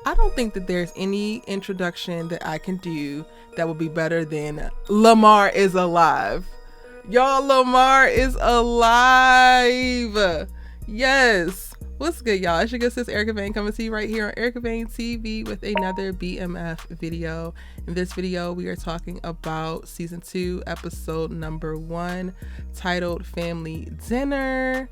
I don't think that there's any introduction that I can do that will be better than Lamar is alive. Y'all, Lamar is alive. Yes. What's good, y'all? It's your good sis Erica Vane coming to you right here on Erica Vane TV with another BMF video. In this video, we are talking about season 2, episode number 1, titled Family Dinner.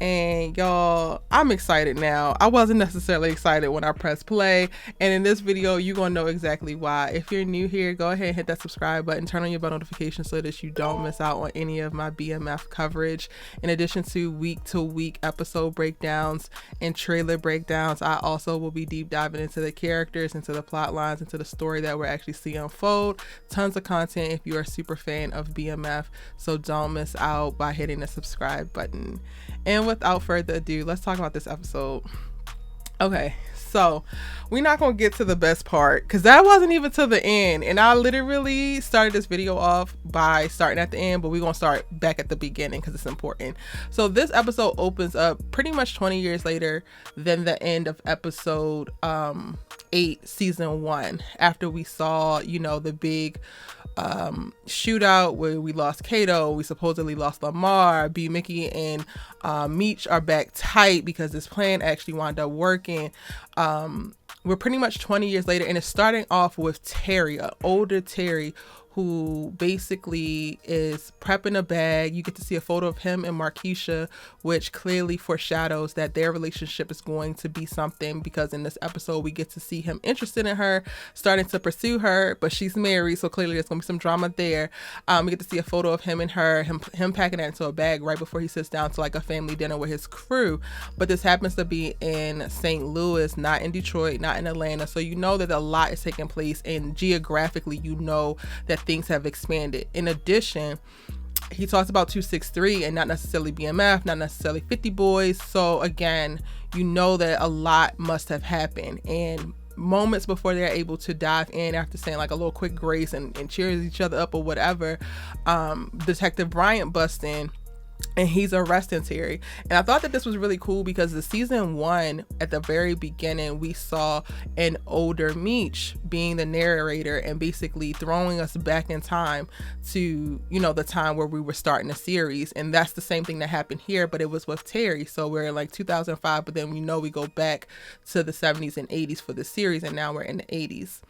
And y'all, I'm excited now. I wasn't necessarily excited when I pressed play. And in this video, you're going to know exactly why. If you're new here, go ahead and hit that subscribe button. Turn on your bell notifications so that you don't miss out on any of my BMF coverage. In addition to week-to-week episode breakdowns and trailer breakdowns, I also will be deep diving into the characters, into the plot lines, into the story that we're actually seeing unfold. Tons of content if you are a super fan of BMF. So don't miss out by hitting the subscribe button. And without further ado, let's talk about this episode. Okay, so we're not gonna get to the best part because that wasn't even to the end, and I literally started this video off by starting at the end, but we're gonna start back at the beginning because it's important. So this episode opens up pretty much 20 years later than the end of episode 8 season 1, after we saw, you know, the big shootout where we lost Kato, we supposedly lost Lamar, B-Mickie and Meech are back tight because this plan actually wound up working. We're pretty much 20 years later, and it's starting off with Terry, an older Terry, who basically is prepping a bag. You get to see a photo of him and Markaisha, which clearly foreshadows that their relationship is going to be something, because in this episode we get to see him interested in her, starting to pursue her, but she's married, so clearly there's gonna be some drama there. We get to see a photo of him and her, him packing that into a bag right before he sits down to like a family dinner with his crew. But this happens to be in St. Louis, not in Detroit, not in Atlanta, so you know that a lot is taking place, and geographically you know that things have expanded. In addition, he talks about 263 and not necessarily BMF, not necessarily 50 Boys. So again, you know that a lot must have happened. And moments before they're able to dive in, after saying like a little quick grace and cheers each other up or whatever, Detective Bryant busts in and he's arresting Terry. And I thought that this was really cool because the season 1, at the very beginning, we saw an older Meech being the narrator and basically throwing us back in time to, you know, the time where we were starting the series. And that's the same thing that happened here, but it was with Terry. So we're in like 2005, but then we know we go back to the 70s and 80s for the series, and now we're in the 80s.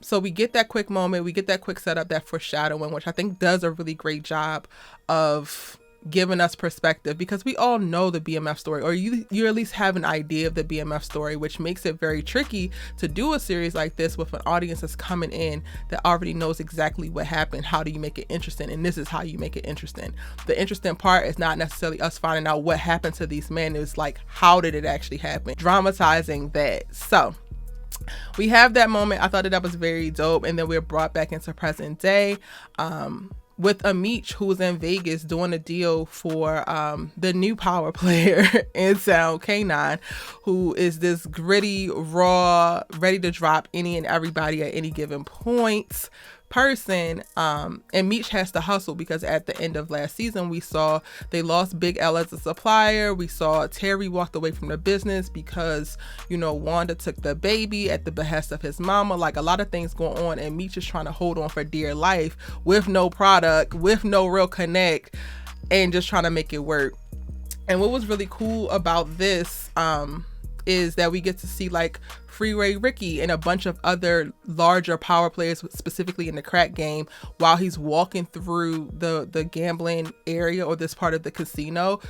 So we get that quick moment, we get that quick setup, that foreshadowing, which I think does a really great job of giving us perspective, because we all know the BMF story, or you at least have an idea of the BMF story, which makes it very tricky to do a series like this with an audience that's coming in that already knows exactly what happened. How do you make it interesting? And this is how you make it interesting. The interesting part is not necessarily us finding out what happened to these men, it's like, how did it actually happen? Dramatizing that. So we have that moment. I thought that was very dope. And then we're brought back into present day, with a Meech who's in Vegas doing a deal for the new power player in Sound, K9, who is this gritty, raw, ready to drop any and everybody at any given point person. And Meech has to hustle, because at the end of last season we saw they lost Big L as a supplier. We saw Terry walked away from the business because, you know, Wanda took the baby at the behest of his mama. Like, a lot of things going on, and Meech is trying to hold on for dear life with no product, with no real connect, and just trying to make it work. And what was really cool about this is that we get to see like Freeway Ricky and a bunch of other larger power players, specifically in the crack game, while he's walking through the gambling area, or this part of the casino,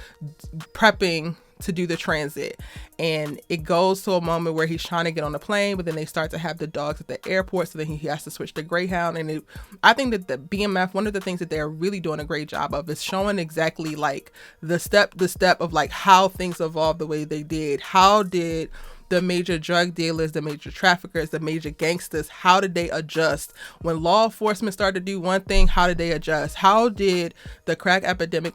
prepping to do the transit. And it goes to a moment where he's trying to get on the plane, but then they start to have the dogs at the airport, so then he has to switch to Greyhound. And I think that the BMF, one of the things that they're really doing a great job of is showing exactly like the step of like how things evolved the way they did. How did the major drug dealers, the major traffickers, the major gangsters, how did they adjust? When law enforcement started to do one thing, how did they adjust? How did the crack epidemic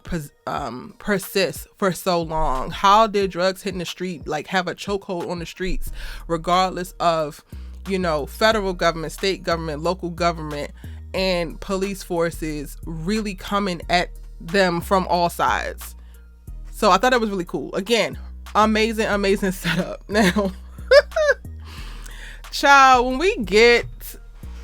persist for so long? How did drugs hitting the street like have a chokehold on the streets, regardless of, you know, federal government, state government, local government, and police forces really coming at them from all sides? So I thought that was really cool. Again, amazing setup. Now Child, when we get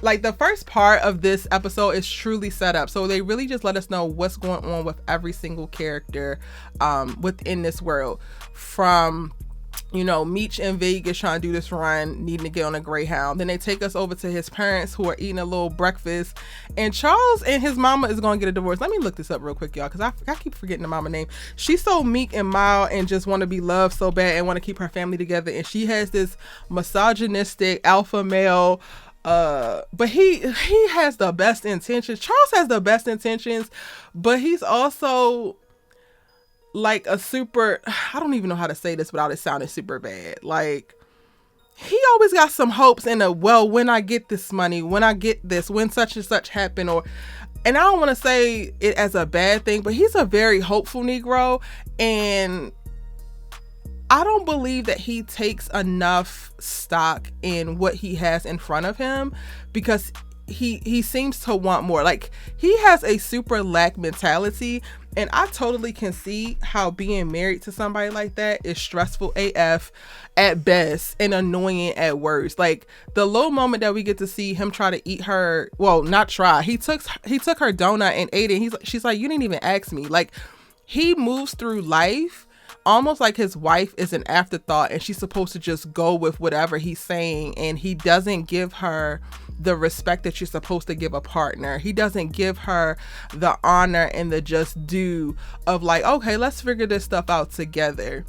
like the first part of this episode is truly set up, so they really just let us know what's going on with every single character within this world, from Meech in Vegas trying to do this run, needing to get on a Greyhound. Then they take us over to his parents who are eating a little breakfast, and Charles and his mama is going to get a divorce. Let me look this up real quick, y'all, because I keep forgetting the mama name. She's so meek and mild and just want to be loved so bad and want to keep her family together, and she has this misogynistic alpha male, but he has the best intentions. Charles has the best intentions, but he's also like a super, I don't even know how to say this without it sounding super bad. Like, he always got some hopes in when I get this money, when I get this, when such and such happen, and I don't want to say it as a bad thing, but he's a very hopeful Negro, and I don't believe that he takes enough stock in what he has in front of him, because he seems to want more. Like, he has a super lack mentality, and I totally can see how being married to somebody like that is stressful AF at best and annoying at worst. Like, the little moment that we get to see him try to eat her, well, not try, he took her donut and ate it. She's like, you didn't even ask me. Like, he moves through life almost like his wife is an afterthought, and she's supposed to just go with whatever he's saying, and he doesn't give her the respect that you're supposed to give a partner. He doesn't give her the honor and the just due of like, okay, let's figure this stuff out together.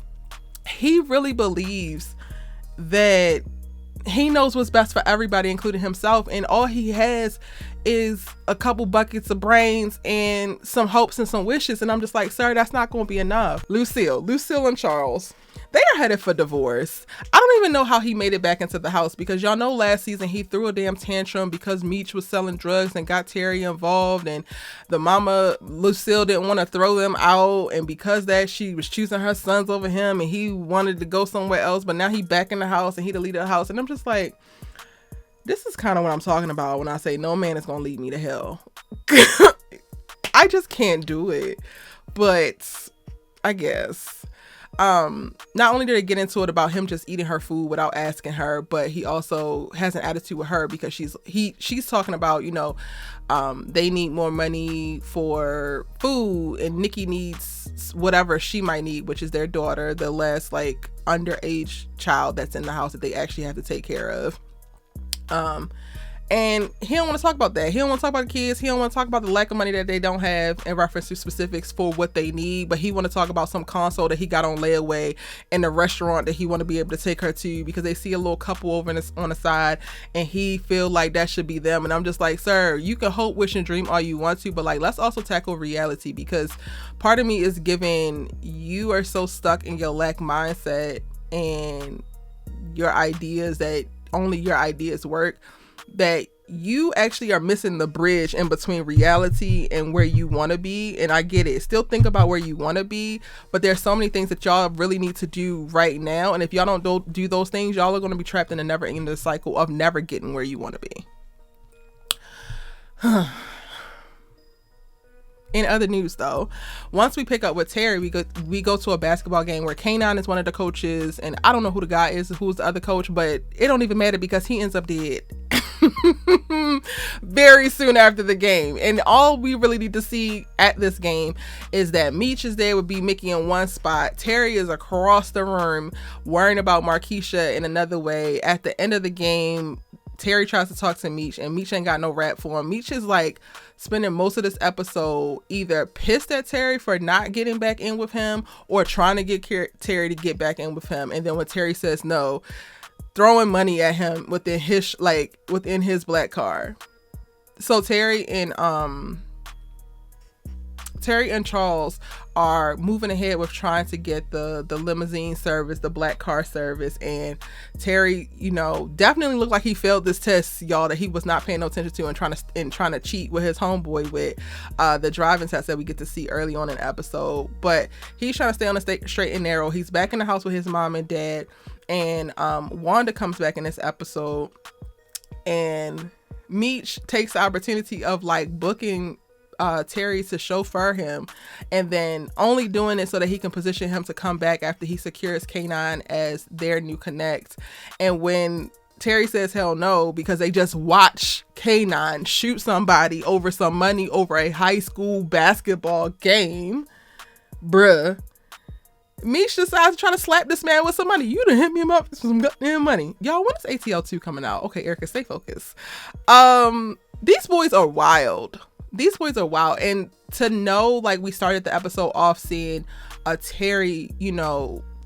He really believes that he knows what's best for everybody, including himself, and all he has is a couple buckets of brains and some hopes and some wishes. And I'm just like, sir, that's not going to be enough. Lucille and Charles, they are headed for divorce. I don't even know how he made it back into the house, because y'all know last season he threw a damn tantrum because Meech was selling drugs and got Terry involved, and the mama Lucille didn't want to throw them out, and because that she was choosing her sons over him, and he wanted to go somewhere else, but now he back in the house and he the leader of the house. And I'm just like, this is kind of what I'm talking about when I say no man is gonna lead me to hell. I just can't do it. But I guess not only did they get into it about him just eating her food without asking her, but he also has an attitude with her because she's talking about, they need more money for food, and Nikki needs whatever she might need, which is their daughter, the last like underage child that's in the house that they actually have to take care of. And he don't want to talk about that. He don't want to talk about the kids. He don't want to talk about the lack of money that they don't have in reference to specifics for what they need, but he want to talk about some console that he got on layaway in the restaurant that he want to be able to take her to, because they see a little couple over on the side and he feel like that should be them. And I'm just like, sir, you can hope, wish, and dream all you want to, but like, let's also tackle reality, because part of me is giving, you are so stuck in your lack mindset and your ideas that only your ideas work, that you actually are missing the bridge in between reality and where you want to be. And I get it, still think about where you want to be, but there's so many things that y'all really need to do right now, and if y'all don't do those things, y'all are going to be trapped in a never ending cycle of never getting where you want to be. In other news though, once we pick up with Terry, we go to a basketball game where Kanan is one of the coaches, and I don't know who the guy is, who's the other coach, but it don't even matter because he ends up dead very soon after the game. And all we really need to see at this game is that Meech is there with B-Mickie in one spot, Terry is across the room worrying about Markaisha in another way. At the end of the game, Terry tries to talk to Meech, and Meech ain't got no rap for him. Meech is like spending most of this episode either pissed at Terry for not getting back in with him or trying to get Terry to get back in with him. And then when Terry says no, throwing money at him within his black car. So Terry and Charles are moving ahead with trying to get the limousine service, the black car service, and Terry, definitely looked like he failed this test, y'all, that he was not paying no attention to and trying to cheat with his homeboy with the driving test that we get to see early on in the episode. But he's trying to stay on the straight and narrow. He's back in the house with his mom and dad, and Wanda comes back in this episode, and Meech takes the opportunity of like booking Terry to chauffeur him, and then only doing it so that he can position him to come back after he secures K9 as their new connect. And when Terry says hell no, because they just watch K9 shoot somebody over some money over a high school basketball game. Bruh. Mish decides to try to slap this man with some money. You done hit me up for some goddamn money. Y'all, when is ATL 2 coming out? Okay, Erica, stay focused. These boys are wild. These boys are wild. And to know, like, we started the episode off seeing a Terry,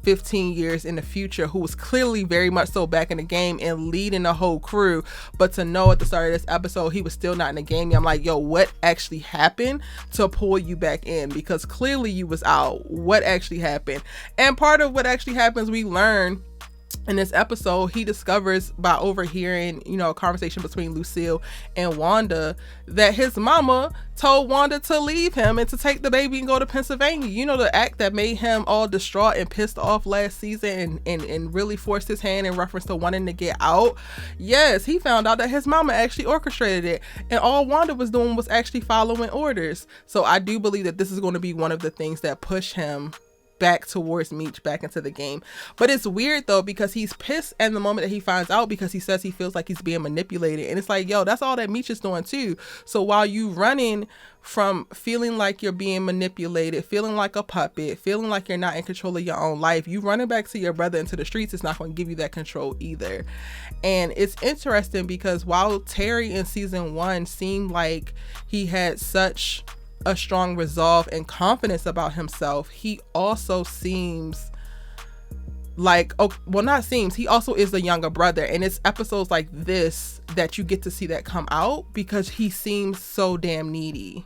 15 years in the future, who was clearly very much so back in the game and leading the whole crew, but to know at the start of this episode he was still not in the game, I'm like, yo, what actually happened to pull you back in? Because clearly you was out. What actually happened? And part of what actually happens, we learn in this episode, he discovers by overhearing, a conversation between Lucille and Wanda, that his mama told Wanda to leave him and to take the baby and go to Pennsylvania. The act that made him all distraught and pissed off last season and really forced his hand in reference to wanting to get out. Yes, he found out that his mama actually orchestrated it, and all Wanda was doing was actually following orders. So I do believe that this is going to be one of the things that push him back towards Meech, back into the game. But it's weird though, because he's pissed at the moment that he finds out, because he says he feels like he's being manipulated, and it's like, yo, that's all that Meech is doing too. So while you running from feeling like you're being manipulated, feeling like a puppet, feeling like you're not in control of your own life, you running back to your brother into the streets, it's not going to give you that control either. And it's interesting because while Terry in season 1 seemed like he had such a strong resolve and confidence about himself, he also seems like, he also is the younger brother, and it's episodes like this that you get to see that come out, because he seems so damn needy.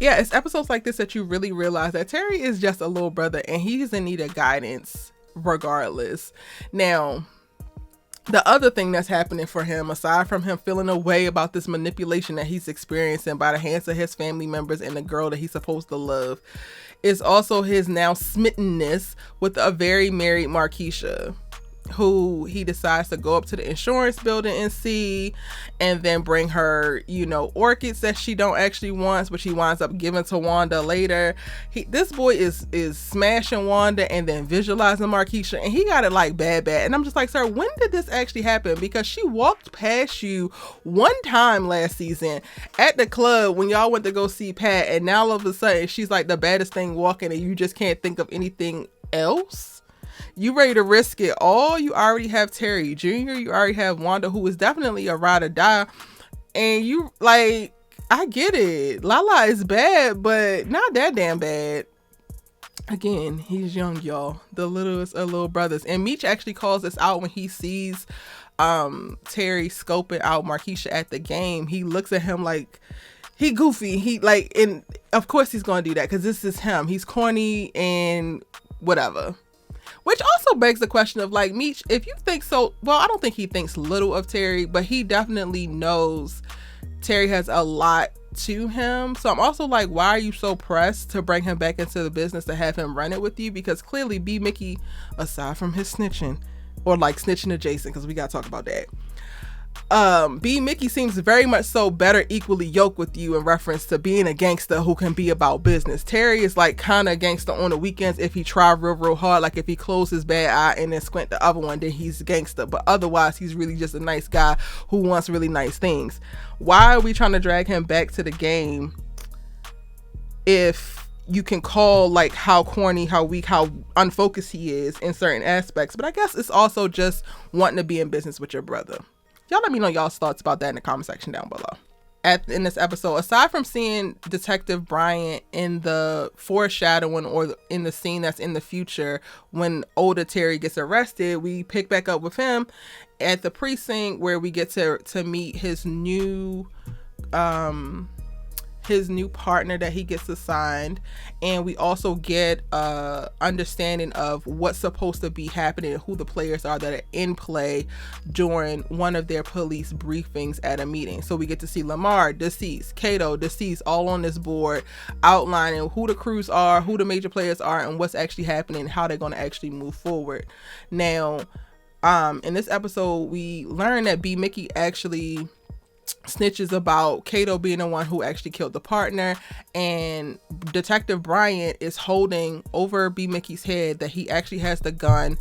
Yeah, it's episodes like this that you really realize that Terry is just a little brother and he's in need of guidance regardless. Now, the other thing that's happening for him, aside from him feeling a way about this manipulation that he's experiencing by the hands of his family members and the girl that he's supposed to love, is also his now smittenness with a very married Markaisha, who he decides to go up to the insurance building and see, and then bring her, orchids that she don't actually want, but she winds up giving to Wanda later. This boy is smashing Wanda and then visualizing Markaisha, and he got it like bad. And I'm just like, sir, when did this actually happen? Because she walked past you one time last season at the club when y'all went to go see Pat, and now all of a sudden she's like the baddest thing walking and you just can't think of anything else. You ready to risk it all? You already have Terry Jr., you already have Wanda, who is definitely a ride or die, and you, like, I get it, Lala is bad, but not that damn bad. Again, he's young, y'all, the littlest of little brothers. And Meech actually calls this out when he sees Terry scoping out Markaisha at the game. He looks at him like he goofy, and of course he's gonna do that because this is him. He's corny and whatever. Which also begs the question of, like, Meech, if you think so, well, I don't think he thinks little of Terry, but he definitely knows Terry has a lot to him. So I'm also like, why are you so pressed to bring him back into the business, to have him run it with you? Because clearly B-Mickie, aside from his snitching, or like snitching adjacent, because we got to talk about that, B-Mickie seems very much so better equally yoked with you in reference to being a gangster who can be about business. Terry is like kind of gangster on the weekends if he try real hard, like if he close his bad eye and then squint the other one, then he's gangster, but otherwise he's really just a nice guy who wants really nice things. Why are we trying to drag him back to the game if you can call like how corny, how weak, how unfocused he is in certain aspects? But I guess it's also just wanting to be in business with your brother. Y'all let me know y'all's thoughts about that in the comment section down below. In this episode, aside from seeing Detective Bryant in the foreshadowing or in the scene that's in the future when older Terry gets arrested, we pick back up with him at the precinct where we get to meet his new partner that he gets assigned, and we also get understanding of what's supposed to be happening and who the players are that are in play during one of their police briefings at a meeting. So we get to see Lamar deceased, Kato deceased, all on this board outlining who the crews are, who the major players are, and what's actually happening, how they're going to actually move forward. Now in this episode we learn that B-Mickie actually snitches about Kato being the one who actually killed the partner, and Detective Bryant is holding over B-Mickie's head that he actually has the gun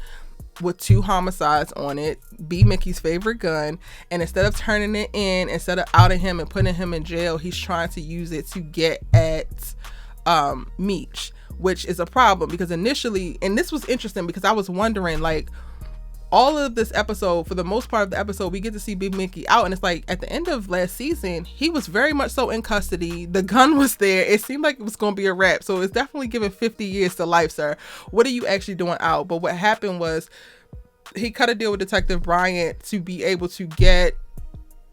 with 2 homicides on it, B-Mickie's favorite gun, and instead of turning it in, instead of outing him and putting him in jail, he's trying to use it to get at Meech, which is a problem because initially, and this was interesting because I was wondering, like, all of this episode, for the most part of the episode, we get to see B-Mickie out, and it's like at the end of last season, he was very much so in custody. The gun was there. It seemed like it was going to be a wrap. So it's definitely giving 50 years to life, sir. What are you actually doing out? But what happened was he cut a deal with Detective Bryant to be able to get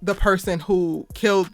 the person who killed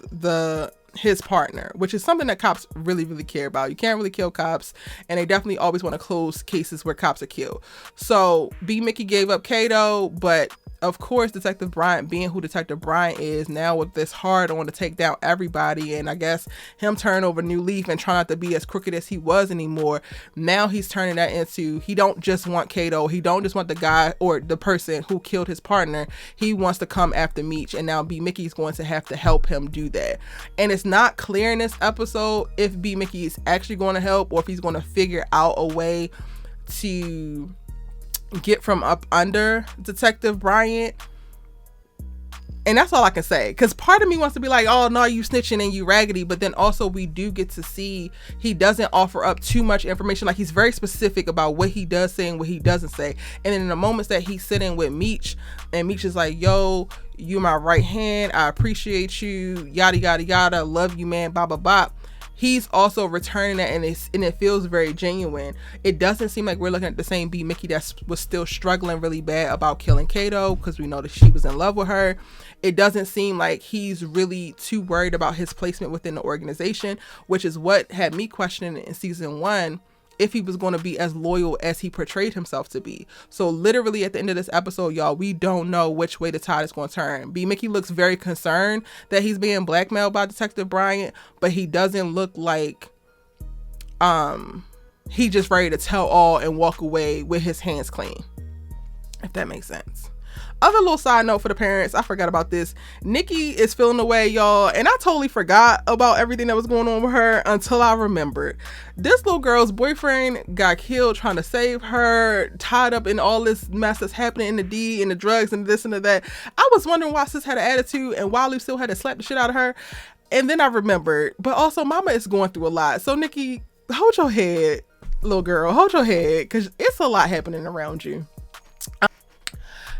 his partner, which is something that cops really, really care about. You can't really kill cops, and they definitely always want to close cases where cops are killed. So B-Mickie gave up Kato, but of course Detective Bryant, being who Detective Bryant is now, with this hard on to take down everybody, and I guess him turn over a new leaf and try not to be as crooked as he was anymore, now he's turning that into, he don't just want Kato, he don't just want the guy or the person who killed his partner, he wants to come after Meech, and now B-Mickie's going to have to help him do that. And it's not clear in this episode if B-Mickie is actually going to help or if he's going to figure out a way to get from up under Detective Bryant. And that's all I can say, because part of me wants to be like, oh no, you snitching and you raggedy, but then also we do get to see he doesn't offer up too much information. Like, he's very specific about what he does say and what he doesn't say. And then in the moments that he's sitting with Meech, and Meech is like, yo, you my right hand, I appreciate you, yada yada yada, love you, man, blah blah blah, he's also returning that, and it feels very genuine. It doesn't seem like we're looking at the same B-Mickie that was still struggling really bad about killing Kato, because we know that she was in love with her. It doesn't seem like he's really too worried about his placement within the organization, which is what had me questioning in season 1 if he was going to be as loyal as he portrayed himself to be. So literally at the end of this episode, y'all, we don't know which way the tide is going to turn. B-Mickie looks very concerned that he's being blackmailed by Detective Bryant, but he doesn't look like he just ready to tell all and walk away with his hands clean, if that makes sense. Other little side note for the parents, I forgot about this. Nikki is feeling away, y'all, and I totally forgot about everything that was going on with her until I remembered. This little girl's boyfriend got killed trying to save her, tied up in all this mess that's happening in the D and the drugs and this and that. I was wondering why sis had an attitude and why Lucille had to slap the shit out of her. And then I remembered, but also mama is going through a lot. So Nikki, hold your head, little girl, hold your head, because it's a lot happening around you.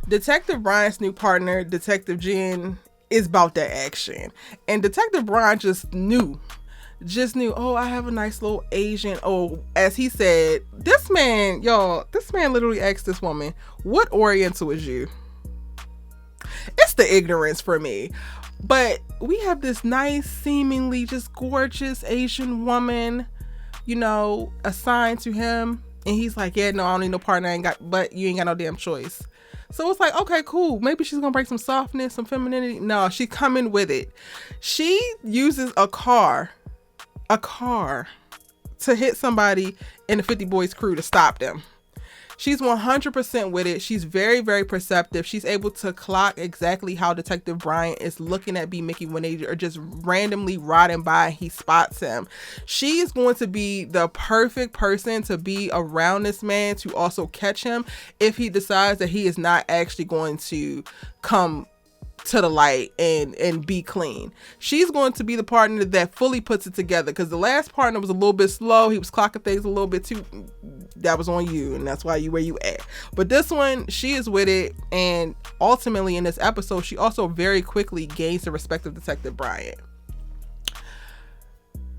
Detective Bryant's new partner, Detective Jen, is about that action. And Detective Bryant just knew, oh, I have a nice little Asian. Oh, as he said, this man literally asked this woman, what Oriental is you? It's the ignorance for me. But we have this nice, seemingly just gorgeous Asian woman, assigned to him. And he's like, yeah, no, I don't need no partner. But you ain't got no damn choice. So it's like, okay, cool. Maybe she's going to bring some softness, some femininity. No, she's coming with it. She uses a car to hit somebody in the 50 Boys crew to stop them. She's 100% with it. She's very, very perceptive. She's able to clock exactly how Detective Bryant is looking at B-Mickie when they are just randomly riding by and he spots him. She is going to be the perfect person to be around this man to also catch him if he decides that he is not actually going to come to the light and be clean. She's going to be the partner that fully puts it together, because the last partner was a little bit slow. He was clocking things a little bit too. That was on you, and that's why you where you at. But this one, she is with it, and ultimately in this episode, she also very quickly gains the respect of Detective Bryant.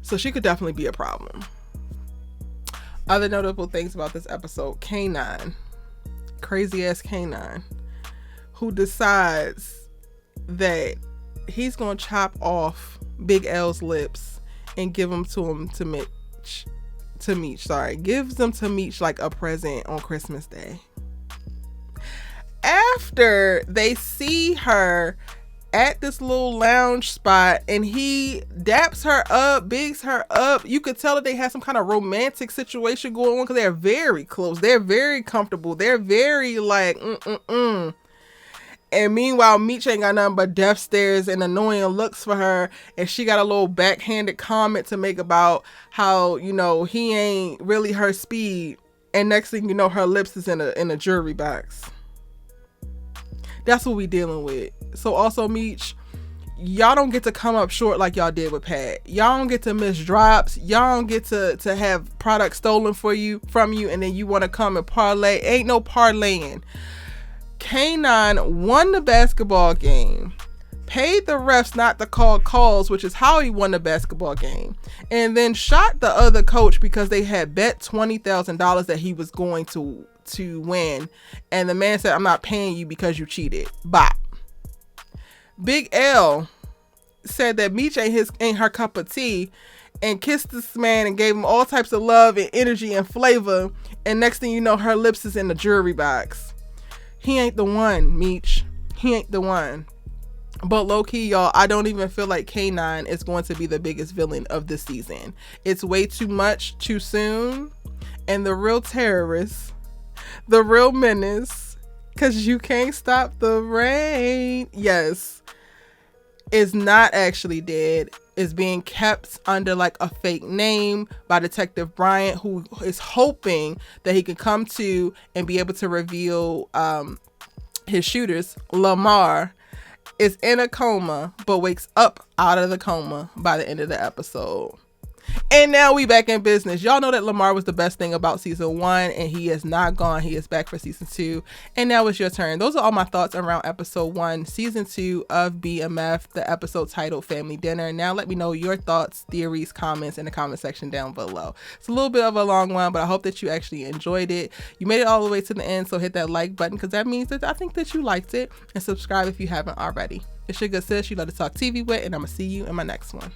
So she could definitely be a problem. Other notable things about this episode: K9, crazy ass K9, who decides that he's gonna chop off Big L's lips and give them to Meech. Gives them to Meech like a present on Christmas Day. After they see her at this little lounge spot and he daps her up, bigs her up, you could tell that they have some kind of romantic situation going on because they're very close. They're very comfortable. They're very like, And meanwhile, Meech ain't got nothing but death stares and annoying looks for her. And she got a little backhanded comment to make about how, he ain't really her speed. And next thing you know, her lips is in a jewelry box. That's what we dealing with. So also, Meech, y'all don't get to come up short like y'all did with Pat. Y'all don't get to miss drops. Y'all don't get to have products stolen from you, and then you want to come and parlay. Ain't no parlaying. K9 won the basketball game, paid the refs not to call calls, which is how he won the basketball game, and then shot the other coach because they had bet $20,000 that he was going to win, and the man said, I'm not paying you because you cheated. Bop. Big L said that Meech ain't her cup of tea, and kissed this man and gave him all types of love and energy and flavor, and next thing you know, her lips is in the jewelry box. He ain't the one, Meech. He ain't the one. But low-key, y'all, I don't even feel like K9 is going to be the biggest villain of this season. It's way too much too soon. And the real terrorist, the real menace, because you can't stop the rain, yes, is not actually dead. Is being kept under like a fake name by Detective Bryant, who is hoping that he can come to and be able to reveal his shooters. Lamar is in a coma but wakes up out of the coma by the end of the episode. And now we back in business. Y'all know that Lamar was the best thing about season 1, and he is not gone. He is back for season 2. And now it's your turn. Those are all my thoughts around episode 1, season 2 of BMF, the episode titled Family Dinner. Now let me know your thoughts, theories, comments in the comment section down below. It's a little bit of a long one, but I hope that you actually enjoyed it. You made it all the way to the end, so hit that like button, because that means that I think that you liked it. And subscribe if you haven't already. It's your good sis, you love to talk TV with, and I'm going to see you in my next one.